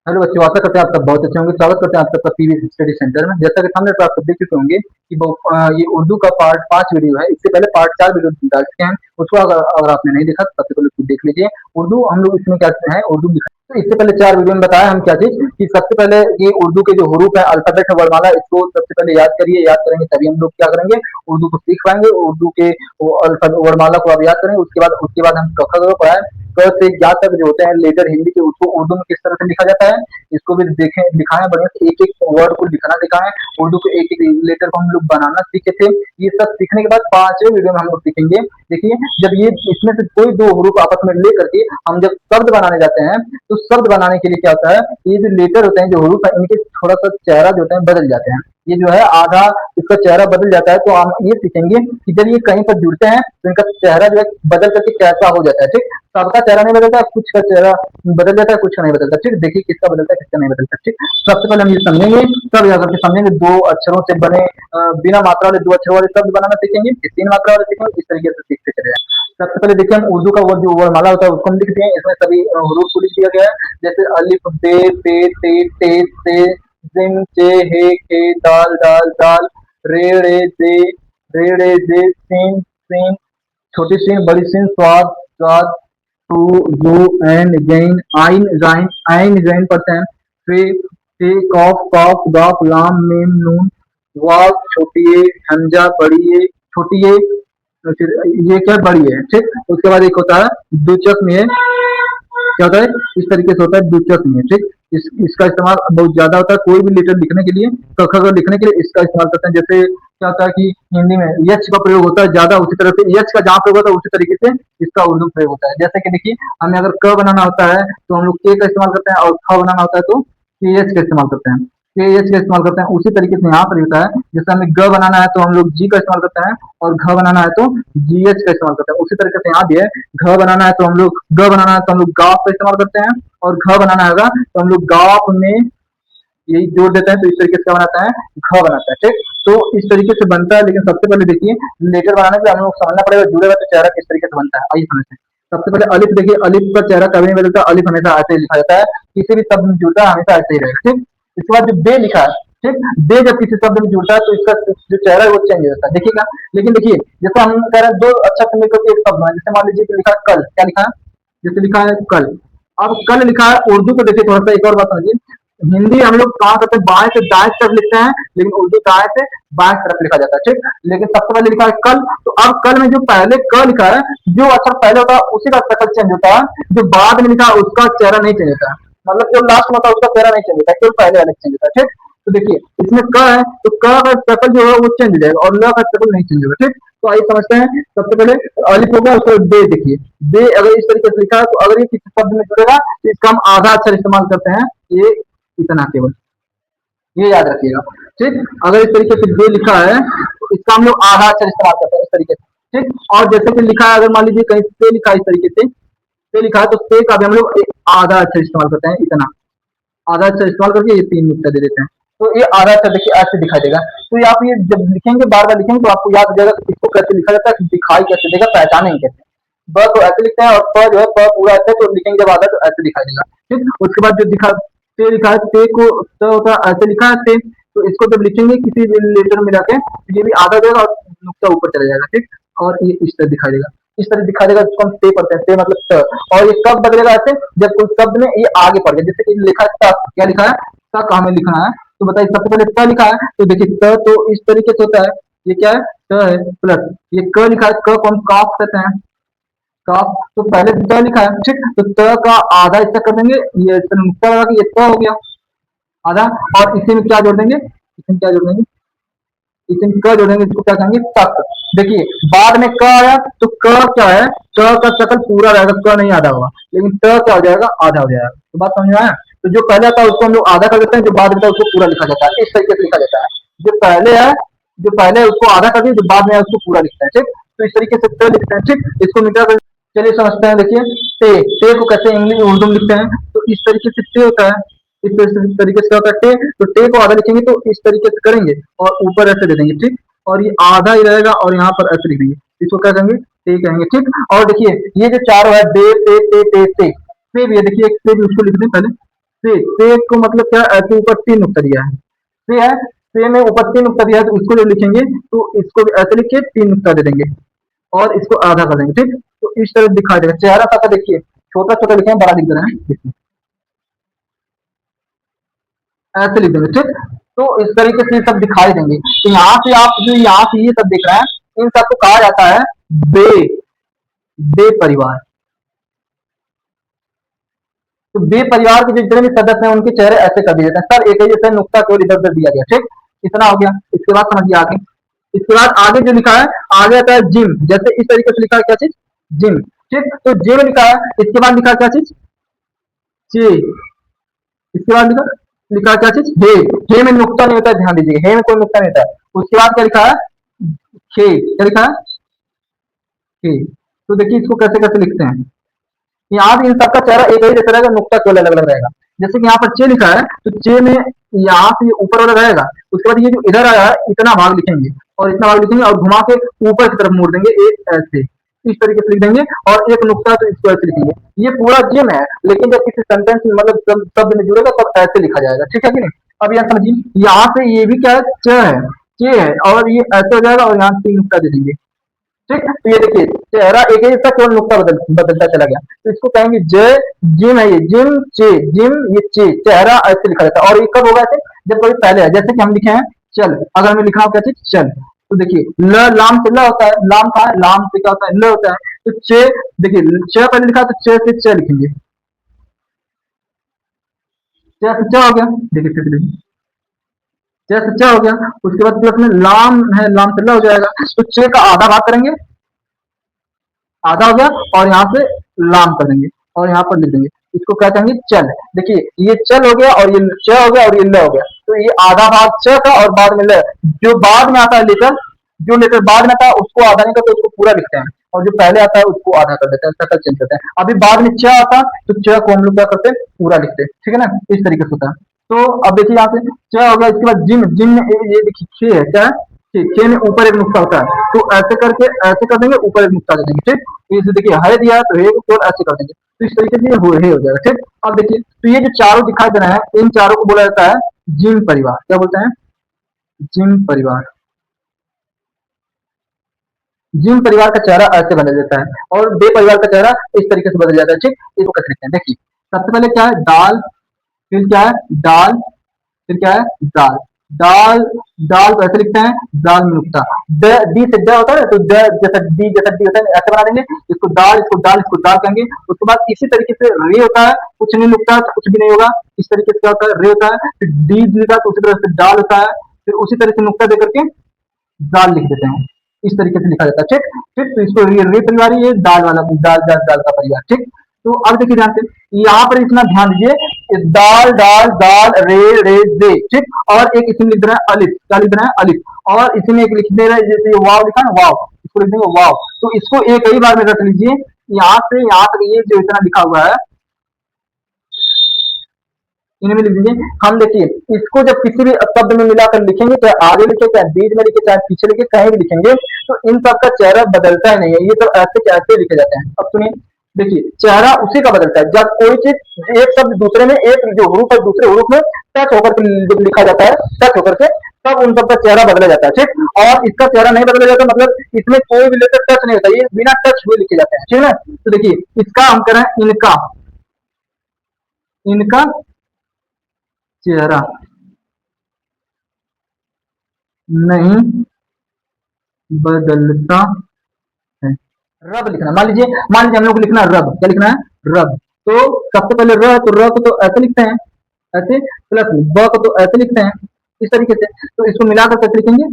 Hello बच्चों, आशा करते हैं आप सब बहुत अच्छे होंगे। स्वागत करते हैं आप सबका पीवी स्टडी सेंटर में। जैसा कि सामने पर आप सब देख चुके होंगे कि ये उर्दू का पार्ट 5 वीडियो है। इससे पहले पार्ट 4 वीडियो डाल चुके हैं। उसको अगर अगर आपने नहीं देखा तो सबसे पहले उसको देख लीजिए। उर्दू हम लोग इसमें क्या है, उर्दू लिखा तो इससे पहले 4 वीडियो में बताया हम क्या चीज कि सबसे पहले ये उर्दू के जो हरूफ है, अल्फाबेट है, वर्णमाला, इसको सबसे पहले याद करिए। याद करेंगे तभी हम लोग क्या करेंगे, उर्दू को सीख पाएंगे। उर्दू के वो वर्णमाला को आप याद करेंगे। उसके बाद हम क ख ग पढ़ाए। क से ज्ञ तक जो होते हैं लेटर हिंदी के, उसको उर्दू में किस तरह से लिखा जाता है, इसको भी देखें, दिखाएं बढ़िया से। एक एक वर्ड को लिखना दिखाएं। उर्दू के एक एक लेटर को हम लोग बनाना सीखे थे। ये सब सीखने के बाद 5वें वीडियो में हम लोग सीखेंगे। देखिए, जब ये इसमें से कोई दो हरूफ आपस में लेकर के हम जब शब्द बनाने जाते हैं, तो शब्द बनाने के लिए क्या होता है, ये जो लेटर होते हैं, जो हरूफ है, इनके थोड़ा सा चेहरा जो होता है बदल जाते हैं। ये जो है आधा इसका चेहरा बदल जाता है। तो हम ये सीखेंगे कि जब ये कहीं पर जुड़ते हैं तो इनका चेहरा जो है बदल करके कैसा हो जाता है। ठीक, सबका चेहरा नहीं बदलता, कुछ का चेहरा बदल जाता है, कुछ का नहीं बदलता। ठीक, देखिए किसका बदलता है, किसका नहीं बदलता। ठीक, सबसे पहले हम ये समझेंगे, तब जाकर के समझेंगे। दो अक्षरों से बने बिना मात्रा वाले दो अक्षरों वाले शब्द बनाना सीखेंगे, फिर 3 मात्रा वाले सीखेंगे। इस तरीके से सीखते चले जाएं। सबसे पहले देखिए, हम उर्दू का वो जो वर्णमाला होता है उसको हम लिखते हैं। इसमें सभी हरूफ को लिख दिया गया है, जैसे अलिफ, बे, पे, ते, से, जिम, चे, हे, के, दाल, दाल, दाल, रे, जे, सीन, सीन, छोटी सीन, बड़ी सीन, स्वाद, स्वाद, टू, यू, एन, गैन, आइन, गाइन, आइन, गैन पढ़ते हैं। फे, कॉफ, कॉफ, गॉफ, लाम, मीम, नून, वाव, छोटी ए, हमजा, बड़ी ए, छोटी ए, तो फिर ये क्या बड़ी है। ठीक, उसके बाद एक होता है दिलचस्प में, क्या होता है, इस तरीके से होता है दिलचस्प में। ठीक, इसका इस्तेमाल बहुत ज्यादा होता है कोई भी लेटर लिखने के लिए, क ख ग लिखने के लिए इसका इस्तेमाल करते हैं। जैसे क्या होता है कि हिंदी में यच का प्रयोग होता है ज्यादा, उसी तरह से यच का जहाँ प्रयोग होता है उसी तरीके से इसका उर्दू प्रयोग होता है। जैसे कि देखिए, हमें अगर क बनाना होता है तो हम लोग के का इस्तेमाल करते हैं, और ख बनाना होता है तो के एच का इस्तेमाल करते हैं। के एच का इस्तेमाल करते हैं। उसी तरीके से यहाँ पर होता है, जैसे हमें ग बनाना है तो हम लोग जी का इस्तेमाल करते हैं, और घ बनाना है तो जी एच का इस्तेमाल करते हैं। उसी तरीके से यहाँ भी है, घ बनाना है तो हम लोग ग बनाना है तो हम लोग गाफ का इस्तेमाल करते हैं, और घ बनाना होगा तो हम लोग गाफ में यही जोड़ देते हैं। तो इस तरीके से क्या बनाता है, घ बनाता है। ठीक, तो इस तरीके से बनता है। लेकिन सबसे पहले देखिए, लेटर बनाने के लिए हम लोग समझना पड़ेगा जुड़ेगा तो चेहरा किस तरीके से बनता है। आइए समझते हैं। सबसे पहले अलिफ देखिए, अलिफ का चेहरा कभी नहीं बदलता। अलिफ हमेशा ऐसे ही लिखा जाता है, किसी भी शब्द में जुड़ता है हमेशा ऐसे ही रहेगा। ठीक, इसके बाद जो बे लिखा है, ठीक, बे जब किसी शब्द में जुड़ता है तो इसका जो चेहरा है वो चेंज हो जाता है, देखिएगा। लेकिन देखिए, जैसे हम कह रहे हैं दो अक्षर से मिलकर एक शब्द है, जैसे मान लीजिए कि लिखा है कल, क्या लिखा है, जैसे लिखा है कल। अब कल लिखा है, उर्दू को देखिए थोड़ा सा एक और बात समझिए। हिंदी हम लोग कहाँ करते हैं, बाएं से दाएं तरफ लिखते हैं, लेकिन उर्दू दाएं से बाएं तरफ लिखा जाता है। ठीक, लेकिन सबसे पहले लिखा है कल, तो अब कल में जो पहले क लिखा है, जो अक्षर पहले होता है उसी का शक्ल चेंज होता है, जो बाद में लिखा है उसका चेहरा नहीं चेंज होता है। मतलब जो लास्ट में होता है उसका चेहरा नहीं चेंज होता है, केवल पहले वाले चेंज होता है। ठीक, तो देखिए इसमें क है तो क का शक्ल जो है वो चेंज हो जाएगा, और ल का शक्ल नहीं चेंज होगा। ठीक, तो आइए समझते हैं। सबसे पहले अलिफ हो गया, उसके बाद बे देखिए। बे अगर इस तरीके से लिखा है तो अगर ये किसी शब्द में जुड़ेगा तो इसका हम आधा अक्षर इस्तेमाल करते हैं, ये इतना केवल, ये याद रखिएगा। ठीक, अगर इस तरीके से बे लिखा है तो इसका हम लोग आधा अक्षर इस्तेमाल करते हैं इस तरीके से। ठीक, और जैसे कि लिखा है, अगर मान लीजिए कहीं से लिखा है इस तरीके से लिखा है तो से का भी हम लोग आधा अक्षर इस्तेमाल करते हैं, इतना आधा अक्षर इस्तेमाल करके ये 3 नुक्ता दे देते हैं। तो ये आधा अक्षर देखिए ऐसे दिखाई देगा। तो ये आप ये जब लिखेंगे, बार बार लिखेंगे तो आपको याद हो जाएगा कि इसको कैसे लिखा जाता है, दिखाई कैसे देगा, पहचानेंगे कैसे। ब तो ऐसे लिखते हैं, और प जो है प पूरा ऐसे, तो लिखेंगे जब आधा तो ऐसे दिखाई देगा। ठीक, उसके बाद जो दिखा ते लिखा है, ते को त होता है ऐसे लिखा है ते, तो इसको जब लिखेंगे किसी लेटर में जाके तो ये भी आधा हो जाएगा और नुक्ता ऊपर चला जाएगा। ठीक, और ये इस तरह दिखाई देगा, इस तरह दिखाई देगा, जिसको हम ते पढ़ते हैं, ते मतलब त। और ये कब बदलेगा ऐसे, जब कोई शब्द में ये आगे पड़ गया। जैसे कि लिखा है तक, क्या लिखा है, तक हमें लिखना है, तो बताइए सबसे पहले त लिखा है तो देखिए त तो इस तरीके से होता है, ये क्या है, त है, प्लस ये क लिखा है, क को हम काफ कहते हैं, काफ, तो पहले त लिखा है। ठीक, तो त का आधा हिस्सा कर देंगे, ये इस तरह नुक्ता लगा के ये त हो गया आधा, और इसी में क्या जोड़ देंगे, इसमें क्या जोड़ देंगे, इसमें क जोड़ेंगे, इसको क्या कहेंगे, तक। देखिए बाद में क आया तो क क्या है, क का शक्ल पूरा रहेगा, क नहीं आधा होगा, लेकिन त क्या हो जाएगा, आधा हो जाएगा। तो बात समझ में आया। तो जो पहले आता है उसको हम लोग आधा कर देते हैं, जो बाद में आता है उसको पूरा लिखा जाता है। इस तरीके से लिखा जाता है, जो पहले है, जो पहले है उसको आधा कर दिए, जो बाद में है उसको पूरा लिखता है। ठीक, तो इस तरीके से त लिखते हैं। ठीक, इसको मिटा कर चलिए समझते हैं। देखिए ते को कैसे इंग्लिश उर्दू में लिखते हैं, तो इस तरीके से ते होता है, इस तरीके से क्या होता है टे, तो टे को आधा लिखेंगे तो इस तरीके से करेंगे और ऊपर ऐसे दे देंगे। ठीक, और ये आधा ही रहेगा और यहाँ पर ऐसे लिख देंगे, इसको क्या कहेंगे, ते कहेंगे। ठीक, और देखिए ये जो चारों है, दे, ते, ते, ते, से भी है, देखिए एक से भी उसको लिख दें पहले, से को मतलब क्या, ऐसे ऊपर तीन नुक्ता दिया है, से है, से में ऊपर तीन नुक्ता दिया है, तो इसको जो लिखेंगे तो इसको भी ऐसे लिखिए, तीन नुक्ता दे देंगे और इसको आधा कर देंगे, ठीक। तो इस तरह दिखाई देगा चेहरा का, देखिए छोटा छोटा लिखे हैं, बड़ा लिख दे रहे हैं, देखिए ऐसे लिख देंगे, ठीक। तो इस तरीके से ये सब दिखाई देंगे। तो यहाँ से आप जो यहाँ से ये सब दिख रहा है, इन सबको कहा जाता है बे बे परिवार। तो बे परिवार के जितने भी सदस्य हैं उनके चेहरे ऐसे कर दिए जाते हैं, सर एक ही जैसे नुक्ता केवल इधर उधर दिया गया, ठीक। इतना हो गया। इसके बाद समझिए आगे। इसके बाद आगे जो लिखा है, आगे आता है जिम, जैसे इस तरीके से लिखा है, क्या चीज, जिम, ठीक। तो जिम लिखा है, इसके बाद लिखा है क्या चीज, चे, इसके बाद लिखा लिखा है क्या चीज, हे में नुक्ता नहीं होता है, ध्यान दीजिए, हे में कोई नुक्ता नहीं होता है। उसके बाद क्या लिखा है, खे, क्या लिखा है, खे। तो देखिए इसको कैसे कैसे लिखते हैं। यहाँ भी इन सबका चेहरा एक ही जैसा रहेगा, नुक्ता केवल अलग अलग रहेगा। जैसे कि यहाँ पर चे लिखा है, तो चे में यहाँ से ऊपर वाला रहेगा, उसके बाद ये जो इधर आया है इतना भाग लिखेंगे, और इतना भाग लिखेंगे और घुमा के ऊपर की तरफ मोड़ देंगे, एक ऐसे इस तरीके से लिख देंगे, और एक नुक्ता तो इसको ऐसे लिखेंगे। ये पूरा जिम है, लेकिन जब किसी सेंटेंस में मतलब शब्द में जुड़ेगा तब ऐसे लिखा जाएगा, ठीक है कि नहीं। अब यहाँ समझिए, यहाँ से ये भी क्या है, च है, चे है, और ये ऐसे हो जाएगा, और यहाँ तीन नुक्ता दे देंगे, ठीक। तो ये देखिए चेहरा एक ही जैसा, केवल नुक्ता बदलता चला गया। तो इसको कहेंगे जय, जिम है ये, जिम चे, जिम ये चे, चेहरा ऐसे लिखा जाता है। और ये कब होगा ऐसे, जब कभी पहले है, जैसे कि हम लिखे हैं चल, अगर हमें लिखना हो क्या चीज, चल, तो देखिए ल, लाम से ल होता है, लाम का है, लाम से क्या होता है, ल होता है। तो चे, देखिए च पहले लिखा, तो चे से च लिखेंगे, च से च हो गया, देखिए फिर देखिए च से च हो गया। उसके बाद प्लस में लाम है, लाम से ल हो जाएगा, तो चे का आधा भाग करेंगे, आधा हो गया, और यहाँ से लाम कर देंगे, और यहाँ पर लिख देंगे, इसको क्या कहेंगे, चल। देखिए ये चल हो गया, और ये च हो गया, और ये ल हो गया। तो ये आधा भाग च का, और बाद में ल, जो बाद में आता है लेटर, जो लेटर बाद में आता है उसको आधा नहीं करते, उसको पूरा लिखते हैं, और जो पहले आता है उसको आधा कर देते हैं, शक्ल चेंज करते हैं। अभी बाद में च आता, तो च को हम लोग क्या करते हैं, पूरा लिखते हैं, ठीक है ना, इस तरीके से होता है। तो अब देखिए यहाँ से च हो गया, इसके बाद जिम, जिम में ये देखिए खे है, क्या है, खे में ऊपर एक नुक्ता होता है, तो ऐसे करके ऐसे कर देंगे, ऊपर एक नुक्ता दे देंगे, ठीक। तो इसे देखिए है दिया है, तो हे को ऐसे कर देंगे, तो इस तरीके से हे हो जाएगा, ठीक। अब देखिए, तो ये जो चारों दिखाई दे रहे हैं, इन चारों को बोला जाता है जिम परिवार। क्या बोलते हैं, जिम परिवार। जिम परिवार का चेहरा ऐसे बदल जाता है, और बे परिवार का चेहरा इस तरीके से बदल जाता है, ठीक। इसको कैसे लिखते हैं, देखिए सबसे पहले क्या है, दाल, फिर क्या है, दाल, फिर क्या है, दाल, दाल, दाल को ऐसे लिखते हैं, दाल में नुक्ता, द, दी से ड होता है, तो द जैसा डी, जैसा डी होता है, ऐसे बना देंगे, इसको दाल, इसको दाल, इसको दाल कहेंगे। उसके बाद इसी तरीके से रे होता है, कुछ नहीं नुकता है तो कुछ भी नहीं होगा, इस तरीके से क्या होता है, रे होता है, फिर डी लिखा तो उसी तरह से दाल होता है, फिर उसी तरह से नुकता देकर के दाल लिख देते हैं, इस तरीके से लिखा जाता है, ठीक। ठीक, तो इसको रे परिवार, ये दाल वाला, दाल दाल दाल का परिवार, ठीक। तो अब देखिए ध्यान से, यहाँ पर इतना ध्यान दीजिए, दाल दाल दाल रे रे दे, ठीक। और एक इसमें लिख देना है अलिफ, क्या लिख देना है, अलिफ। और इसमें एक लिख दे रहा है, जैसे वाव लिखा है, वाव, इसको लिख देंगे वाव। तो इसको एक ही बार में रख लीजिए, यहाँ से यहाँ तक ये जो इतना लिखा हुआ है, इनमें लिख दीजिए। हम देखिए इसको जब किसी भी शब्द में मिलाकर लिखेंगे, चाहे आगे लिखे, चाहे बीच में लिखे, चाहे पीछे लिखे, कहीं भी लिखेंगे, तो इन सब का चेहरा बदलता ही नहीं है, ये सब ऐसे कैसे लिखे जाते हैं। अब सुनिए, देखिए चेहरा उसी का बदलता है जब कोई चीज, एक शब्द दूसरे में, एक जो हरूफ है दूसरे हरूफ में टच होकर के जब लिखा जाता है, टच होकर के, तब उन सबका चेहरा बदला जाता है, ठीक। और इसका चेहरा नहीं बदला जाता, मतलब इसमें कोई भी लेटर टच नहीं होता, ये बिना टच हुए लिखे जाते हैं, ठीक है। तो देखिए इसका हम करें, इनका, इनका चेहरा नहीं बदलता है। रब लिखना, मान लीजिए हम लोग को लिखना है रब, क्या लिखना है, रब। तो सबसे पहले र, तो र को तो ऐसे लिखते हैं, ऐसे, प्लस ब को तो ऐसे लिखते हैं, इस तरीके से। तो इसको मिलाकर कैसे लिखेंगे,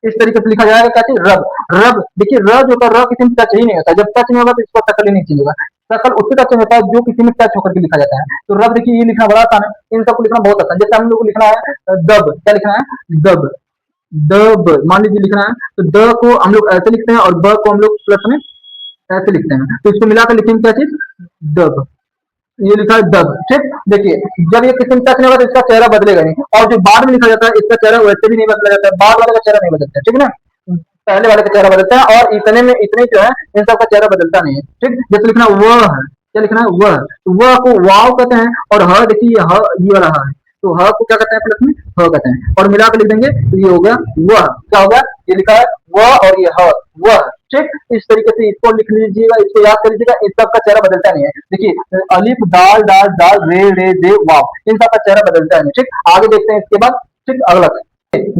इस तरीके से लिखा जाएगा, क्या चीज, रब। रब, देखिए र जो का र किसी में टच ही नहीं होता, जब टच नहीं होगा तो इसका शकल ही नहीं चेंज होगा, शकल उससे टच होता है जो किसी में टच होकर के लिखा जाता है। तो रब देखिए ये लिखना बड़ा आसान है, इन सबको लिखना बहुत आसान। जैसे हम लोग को लिखना है दब, क्या लिखना है, दब, दब, मान लीजिए लिखना है, तो द को हम लोग ऐसे लिखते हैं, और ब को हम लोग प्लस में ऐसे लिखते हैं, तो इसको मिलाकर लिखेंगे क्या चीज, दब। ये लिखा है दब, ठीक। देखिए जब ये किसी में टच नहीं होगा तो इसका चेहरा बदलेगा नहीं, और जो बाद में लिखा जाता है इसका चेहरा वैसे भी नहीं बदला जाता है, बाद वाले का चेहरा नहीं बदलता है, ठीक है ना, पहले वाले का चेहरा बदलता है, और इतने में इतने जो है इन सब का चेहरा बदलता नहीं है, ठीक। जैसे लिखना वह है, क्या लिखना है वह, तो वह को वाव कहते हैं, और ह देखिए ये वाला ह है, तो ह को क्या कहते हैं प्लस में ह कहते हैं, और मिला कर लिख देंगे तो ये हो गया वह, क्या हो गया ये लिखा है वह और ये ह वह। ठीक, इस तरीके से इसको लिख लीजिएगा, इसको याद कर लीजिएगा, इन सबका चेहरा बदलता नहीं है। देखिए अलिफ दाल दाल दाल रे रे दे वाव, इन सबका चेहरा बदलता नहीं। ठीक, आगे देखते हैं इसके बाद। ठीक, अगला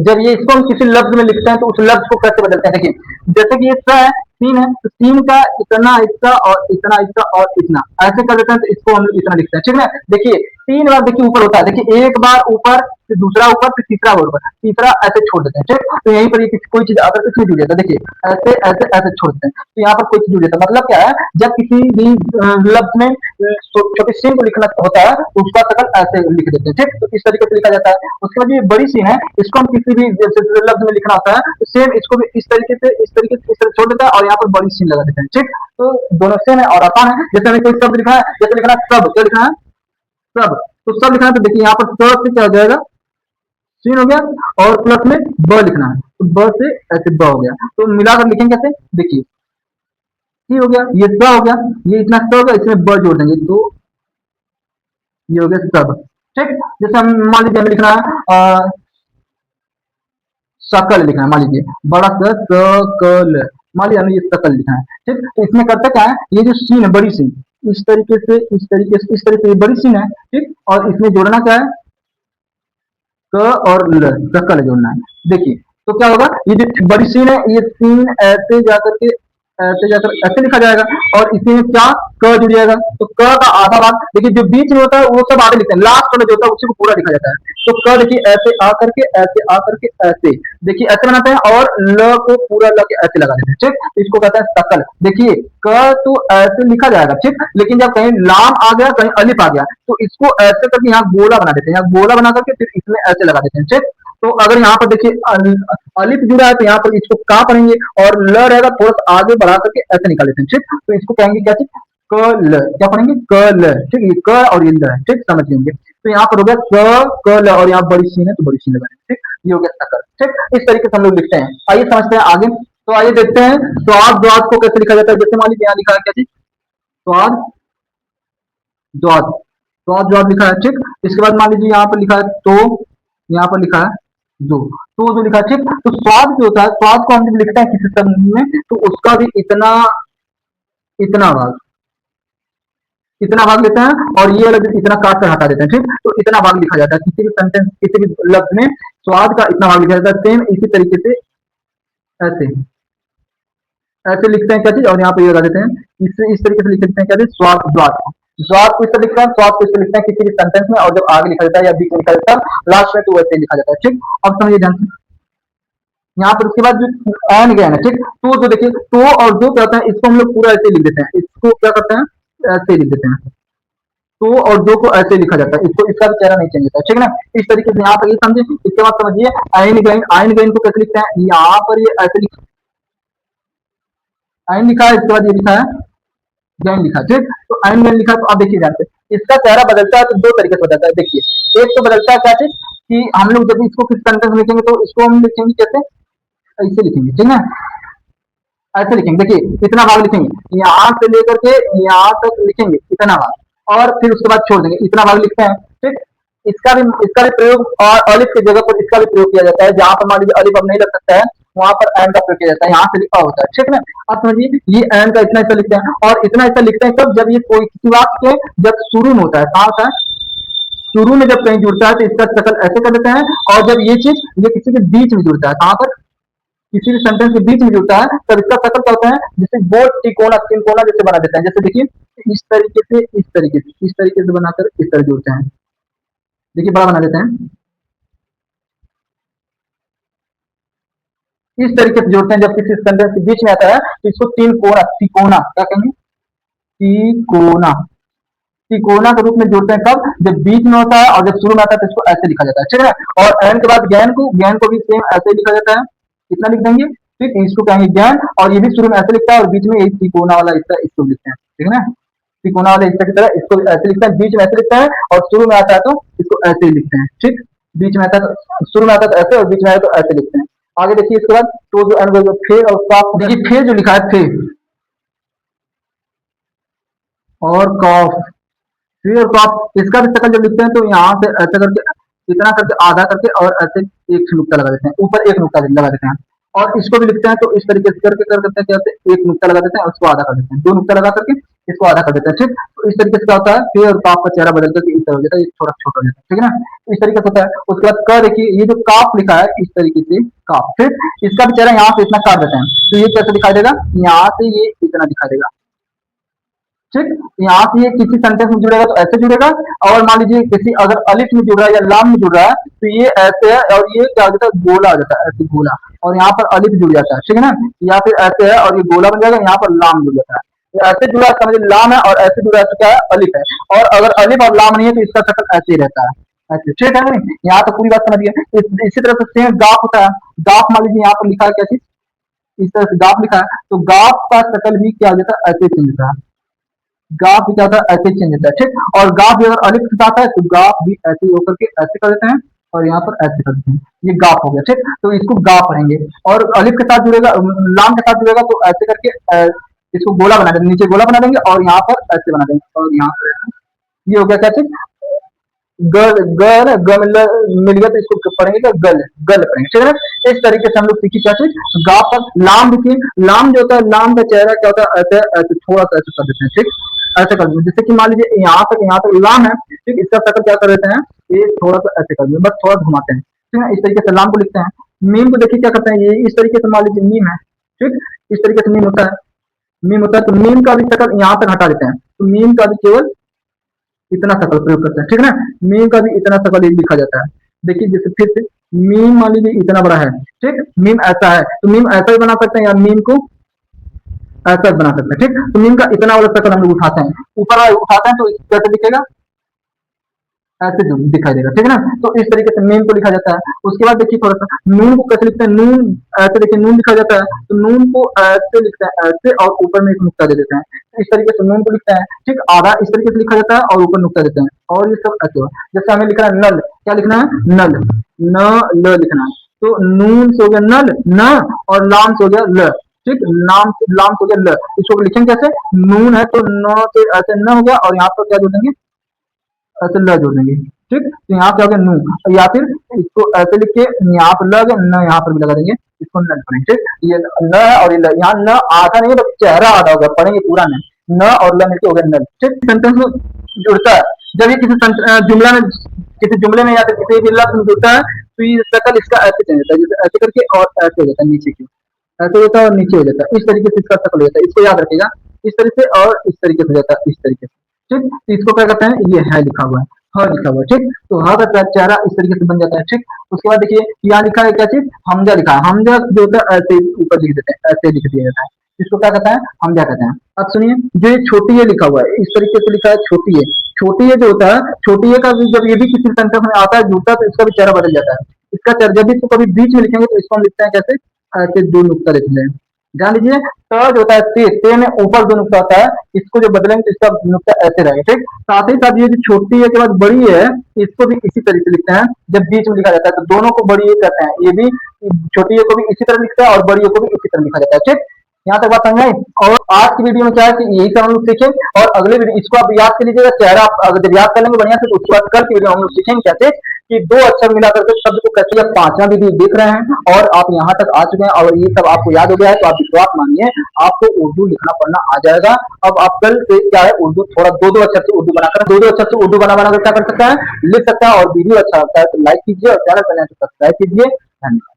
जब ये इसको हम किसी लफ्ज में लिखते हैं तो उस लफ्ज को कैसे बदलते हैं, देखिए जैसे कि ये स है, सीन है, तो सीन का इतना हिस्सा और इतना हिस्सा और इतना ऐसे कर देते हैं, तो इसको हम लोग इतना लिखते हैं। ठीक है, देखिए 3 बार देखिए ऊपर होता है, देखिए एक बार ऊपर, फिर दूसरा ऊपर, फिर तीसरा ऊपर, तीसरा ऐसे छोड़ देते हैं। ठीक, तो यहीं पर ये कोई चीज अगर इसमें जुड़ जाता है, देखिए ऐसे ऐसे ऐसे छोड़ देते हैं, तो यहाँ पर कोई चीज जुड़ जाता है, मतलब क्या है, जब किसी भी लफ्ज में छोटी सीन को लिखना होता है तो उसका शकल ऐसे लिख देते हैं। ठीक, तो इस तरीके से लिखा जाता है। उसके बाद ये बड़ी सीन है, इसको हम किसी भी लफ्ज में लिखना होता है तो सेम इसको भी इस तरीके से इस तरीके से इस तरह छोड़ देता है, और यहाँ पर बड़ी सीन लगा देते हैं। ठीक, तो दोनों सेम है और आसान है। जैसे हमें कोई शब्द लिखना है, जैसे लिखना है सब, क्या लिखना है सब, तो सब लिखना है, तो देखिए यहाँ पर स से क्या हो जाएगा सीन हो गया, और प्लस में ब लिखना है, तो ब से ऐसे ब हो गया, तो मिलाकर लिखेंगे कैसे, देखिए सी हो गया, ये स हो गया, ये इतना स हो गया, इसमें ब जोड़ देंगे तो ये हो गया सब। ठीक, जैसे हम मान लीजिए हमें लिखना है सकल लिखना है, मान लीजिए बड़ा स सकल, मान लीजिए हमें ये सकल लिखना है। ठीक, तो इसमें करता क्या है, ये जो सीन है बड़ी सीन, इस तरीके से इस तरीके से इस तरीके से ये बड़ी सीन है। ठीक, और इसमें जोड़ना क्या है क और ल, सकल जोड़ना है। देखिए तो क्या होगा, ये जो बड़ी सीन है, ये सीन ऐसे जाकर के ऐसे जाकर ऐसे लिखा जाएगा, और इसमें क्या क जुड़ जाएगा, तो क का आधा भाग देखिए जो बीच में होता है वो सब आगे लिखते हैं, लास्ट वाला जो होता है उसी को पूरा लिखा जाता है। तो क देखिए ऐसे आकर के ऐसे आकर के ऐसे, देखिए ऐसे बनाते हैं, और ल को पूरा ल के ऐसे लगा देते हैं। ठीक, इसको कहते हैं शकल। देखिए क तो ऐसे लिखा जाएगा, ठीक, लेकिन जब कहीं लाम आ गया कहीं अलिफ आ गया तो इसको ऐसे करके यहाँ गोला बना देते हैं, यहाँ गोला बना करके फिर इसमें ऐसे लगा देते हैं। ठीक, तो अगर यहाँ पर देखिए अलिफ जुड़ा है तो यहाँ पर इसको का पढ़ेंगे, और ल रहेगा थोड़ा सा आगे बढ़ा करके ऐसे निकाल देते हैं। ठीक, तो इसको कहेंगे क्या चीज कल, क्या पढ़ेंगे कल। ठीक, ये क और ये ल है। ठीक, समझ लेंगे, तो यहाँ पर हो गया क कल, और यहाँ बड़ी सीन है तो बड़ी सीन लगाएंगे। ठीक, ये हो गया सकल। ठीक, इस तरीके से हम लोग लिखते हैं। आइए समझते हैं आगे। तो आइए देखते हैं स्वाद द्वाद को कैसे लिखा जाता है। जैसे मान लीजिए यहाँ लिखा है क्या चीज स्वाद द्वाद, स्वाद द्वाद लिखा है। ठीक, इसके बाद मान लीजिए यहाँ पर लिखा है तो, यहाँ पर लिखा है तो जो लिखा है। ठीक, तो स्वाद जो होता है, स्वाद को हम जब लिखते हैं किसी शब्द में तो उसका भी इतना इतना भाग इतना भाग लेते हैं, और ये वाला इतना काट कर हटा देते हैं। ठीक, तो इतना भाग लिखा जाता है किसी भी सेंटेंस किसी भी लफ्ज में, स्वाद का इतना भाग लिखा जाता है। सेम इसी तरीके से ऐसे ऐसे लिखते हैं क्या चीज, और यहाँ पे ये लगा देते हैं, इस तरीके से लिख देते हैं क्या चीज स्वाद द्वाद को। स्वाद को इस तरह लिखते हैं, स्वाद को इस तरह लिखते हैं किसी भी सेंटेंस में, और जब आगे लिखा जाता है या बीच में लिखा जाता है लास्ट में तो वैसे ही लिखा जाता है। ठीक, अब समझिए ध्यान से यहाँ पर। उसके बाद जो एन गया है, ठीक, तो जो देखिए तो और जो क्या होता है, इसको हम लोग पूरा ऐसे लिख देते हैं, इसको क्या करते हैं ऐसे लिख देते हैं, तो और दो को ऐसे लिखा जाता है, इसको इसका भी चेहरा नहीं चेंज होता है। ठीक है ना, इस तरीके से यहाँ पर ये समझे। इसके बाद समझिए आइन गैन को कैसे लिखते हैं, यहाँ पर ये ऐसे आइन लिखा है, इसके बाद ये लिखा है गैन लिखा है। ठीक, तो आइन गैन लिखा है, तो आप देखिए जानते इसका चेहरा बदलता है तो दो तरीके से बदलता है। देखिए एक तो बदलता है क्या चीज कि हम लोग जब इसको किस सेंटेंस में लिखेंगे तो इसको हम लिखेंगे कैसे, ऐसे लिखेंगे। ठीक है, ऐसे लिखेंगे, देखिए इतना भाग लिखेंगे, यहाँ से लेकर के यहाँ तक लिखेंगे इतना भाग, और फिर उसके बाद छोड़ देंगे, इतना भाग लिखते हैं। ठीक, इसका भी प्रयोग, और अलिफ की जगह पर इसका भी प्रयोग किया जाता है, जहां पर मान लीजिए अलिफ अब नहीं लग सकता है वहां पर एन का प्रयोग किया जाता है, यहाँ से लिखा होता है। ठीक है, अब समझिए ये एन का इतना ऐसा लिखते हैं, और इतना ऐसा लिखते हैं तब जब ये कोई किसी वाक्य के जब शुरू में होता है, कहाँ होता है शुरू में, जब कहीं जुड़ता है तो इसका शकल ऐसे कर देते हैं, और जब ये चीज ये किसी के बीच में जुड़ता है, कहाँ पर किसी भी सेंटेंस के बीच में जुड़ता है तब इसका शकल क्या होता है, जैसे गोल तिकोना तिकोना जैसे बना देते हैं। जैसे देखिए इस तरीके से इस तरीके से इस तरीके से बनाकर इस तरह जोड़ते हैं, देखिए बड़ा बना देते हैं, इस तरीके से जोड़ते हैं। जब किसी सेंटेंस के बीच में आता है तो इसको तीन कोना तिकोना क्या कहेंगे तिकोना, तिकोना के रूप में जोड़ते हैं कब, जब बीच में होता है और जब शुरू में आता है तो इसको ऐसे लिखा जाता है। ठीक है, और एन के बाद ज्ञान को भी सेम ऐसे लिखा जाता है, कितना लिख देंगे। ठीक, इसको कहेंगे ज्ञान, और ये भी शुरू में ऐसे लिखता है और बीच में एक तिकोना वाला हिस्सा इसको लिखते हैं। ठीक है ना, तिकोना वाले हिस्से की तरह इसको ऐसे लिखते हैं, बीच में ऐसे लिखता है, और शुरू में आता है तो इसको ऐसे ही लिखते हैं। ठीक, बीच में आता है तो शुरू में आता है तो ऐसे, और बीच में आता है तो ऐसे लिखते हैं। आगे देखिए इसके बाद तो जो एन फे और साफ, देखिए फे जो लिखा है फे, और कॉफ, फिर कॉफ, इसका भी शक्ल जब लिखते हैं तो यहाँ से ऐसे करके, इतना करके, आधा करके और ऐसे एक नुक्ता लगा देते हैं, ऊपर एक नुक्ता लगा देते हैं। और इसको भी लिखते हैं तो इस तरीके से करके कर देते हैं, क्या होता है, एक नुक्ता लगा देते हैं और उसको आधा कर देते हैं, दो नुक्ता लगा करके इसको आधा कर देते हैं, ठीक। तो इस तरीके से क्या होता है, फिर और काफ का चेहरा बदल करके इस तरह हो जाता है, ये थोड़ा छोटा हो जाता है, ठीक है ना। इस तरीके से होता है। उसके बाद क देखिए, ये जो काफ लिखा है इस तरीके से काफ, फिर इसका भी चेहरा यहाँ से इतना काट देते हैं, तो ये कैसे दिखाई देगा, यहाँ से ये इतना दिखाई देगा, ठीक। यहाँ से ये किसी सेंटेंस में जुड़ेगा तो ऐसे जुड़ेगा, और मान लीजिए किसी अगर अलिफ में जुड़ रहा है या लाम में जुड़ रहा है तो ये ऐसे है, और ये क्या हो जाता है, गोला हो जाता है, ऐसे गोला, और यहाँ पर अलिफ जुड़ जाता है, ठीक है ना। या फिर ऐसे है और ये गोला बन जाएगा, यहाँ पर लाम जुड़ जाता है, तो ऐसे जुड़ा समझिए लाम है, और ऐसे जुड़ा तो क्या है, अलिफ है। और अगर अलिफ और लाम नहीं है तो इसका शक्ल ऐसे ही रहता है, ऐसे, ठीक है ना। यहाँ तो पूरी बात समझ गए। इसी तरह से सेम गाफ होता है। गाफ मान लीजिए यहाँ पर लिखा है क्या चीज, इस तरह से गाफ लिखा है, तो गाफ का शक्ल भी क्या हो जाता है, ऐसे चेंज होता है, गाफ भी क्या होता है, ऐसे चेंज होता है, ठीक। और गाफ भी अगर अलिफ के साथ है तो गाफ भी ऐसे ही होकर के ऐसे कर देते हैं, और यहाँ पर ऐसे कर देते हैं, ये गाफ हो गया, ठीक। तो इसको गाफ पढ़ेंगे। और अलिफ के साथ जुड़ेगा, लाम के साथ जुड़ेगा तो ऐसे करके इसको गोला बना देंगे, नीचे गोला बना देंगे और यहाँ पर ऐसे बना देंगे, और यहाँ पर ऐसे। ये हो गया क्या चीज, गल, गल, गल मिल गया तो इसको पढ़ेंगे क्या, गल, गल पढ़ेंगे, ठीक है ना। इस तरीके से हम लोग सीखी क्या चीज, गा पर लाम देखिए, लाम जो होता है, लाम का चेहरा क्या होता है, ऐसे ऐसे थोड़ा सा ऐसे कर देते हैं, ठीक। ऐसे कर देते हैं, जैसे कि मान लीजिए यहाँ तक लाम है, ठीक। इसका शक्ल क्या कर देते हैं, ये थोड़ा सा ऐसे कर देते हैं, बस थोड़ा घुमाते हैं, ठीक है। इस तरीके से लाम को लिखते हैं। मीम को देखिए क्या करते हैं, ये इस तरीके से मान लीजिए मीम है, ठीक। इस तरीके से मीम होता है, मीम होता है, तो मीम का भी शक्ल यहाँ तक हटा देते हैं, तो मीम का भी केवल इतना शकल प्रयोग करते हैं, ठीक है ना। मीम का भी इतना शकल लिखा जाता है। देखिए जैसे फिर से मीम मान लीजिए इतना बड़ा है, ठीक। मीम ऐसा है तो मीम ऐसा भी बना सकते हैं, या मीम को ऐसा भी बना सकते हैं, ठीक। तो मीम का इतना वाला शकल हम लोग उठाते हैं, ऊपर वाला उठाते हैं तो कैसे दिखेगा, ऐसे जो दिखाई देगा, ठीक है ना। तो इस तरीके से मीम को लिखा जाता है। उसके बाद देखिए थोड़ा सा नून को कैसे लिखते हैं, नून ऐसे देखिए नून लिखा जाता है, तो नून को ऐसे लिखते हैं, ऐसे, और ऊपर में एक नुक्ता दे देते हैं, तो इस तरीके से नून को लिखते हैं, ठीक। आधा इस तरीके से लिखा जाता है और ऊपर नुक्ता देते हैं, और ये सब ऐसे हो। जैसे हमें लिखना है नल, क्या लिखना है, नल, न ल लिखना है, तो नून से हो गया नल, न, और लाम से हो गया ल, ठीक। नाम लाम से हो गया ल, इसको लिखेंगे कैसे, नून है तो न से ऐसे न हो गया, और यहाँ पर क्या जोड़ देंगे, ऐसे ल जोड़ देंगे, ठीक। तो यहाँ क्या हो गया नू, या फिर इसको ऐसे लिख के यहाँ पर लग न, यहाँ पर भी लगा देंगे, इसको न पढ़ेंगे, ठीक। ये न है और ये ल, यहाँ न आधा नहीं है, बस चेहरा आधा होगा, पढ़ेंगे पूरा न और ल मिलके हो गया नल, ठीक। सेंटेंस में जुड़ता है, जब ये किसी जुमला में, किसी जुमले में या फिर किसी भी लफ्ज में जुड़ता है तो ये शक्ल इसका ऐसे चेंज होता है, जैसे ऐसे करके और ऐसे हो जाता है, नीचे की ऐसे होता है और नीचे हो जाता है, इस तरीके से इसका शक्ल हो जाता है, इसको याद रखिएगा, इस तरीके से और इस तरीके से हो जाता है, इस तरीके से, ठीक। तो इसको क्या कहते हैं, ये है लिखा हुआ है, हाँ लिखा हुआ है, ठीक। तो हाँ का चेहरा इस तरीके से बन जाता है, ठीक। उसके बाद देखिए यहाँ लिखा है क्या चीज, हमजा लिखा है, हमजा जो होता है ऐसे ऊपर लिख देते हैं, ऐसे लिख दिया जाता है, इसको क्या कहता है, हमजा कहते हैं। अब सुनिए जो ये छोटी है लिखा हुआ है, इस तरीके से लिखा है छोटी है, छोटी है जो होता है, छोटी है का भी जब ये भी किसी सेंटेंस में आता है जुड़ता है तो इसका भी चेहरा बदल जाता है, इसका चेहरा जब भी इसको कभी बीच में लिखेंगे तो इसको हम लिखते हैं कैसे, ऐसे दो नुक्ता लिख लें, ध्यान दीजिए। त जो होता है ते में ऊपर दो नुक्ता होता है, इसको जो बदलेंगे तो इसका नुक्ता ऐसे रहेगा, ठीक। साथ ही साथ ये जो छोटी है के बाद बड़ी है, इसको भी इसी तरीके से लिखते हैं, जब बीच में लिखा जाता है तो दोनों को बड़ी ए कहते हैं, ये भी छोटी ए को भी इसी तरह लिखता है और बड़ी ए को भी इसी तरह लिखा जाता है, ठीक। यहाँ तक बात समझ आई। और आज की वीडियो में क्या है कि यही सब हम लोग सीखें, और अगले वीडियो इसको आप याद कर लीजिएगा, चेहरा आप अगर जब याद कर लेंगे बढ़िया से तो उसके बाद कल की वीडियो हम लोग सीखेंगे कैसे कि दो अक्षर मिला करके शब्द को कैसे आप पांचवा वीडियो देख रहे हैं और आप यहाँ तक आ चुके हैं और ये सब आपको याद हो गया है, तो आप विश्वास मानिए आपको उर्दू लिखना पढ़ना आ जाएगा। अब आप कल से क्या है, उर्दू थोड़ा दो दो अक्षर से उर्दू बनाकर दो दो अक्षर से उर्दू बना बना कर क्या कर सकता है, लिख सकता है। और वीडियो अच्छा लगता है तो लाइक कीजिए और चैनल पर नए तो सब्सक्राइब कीजिए। धन्यवाद।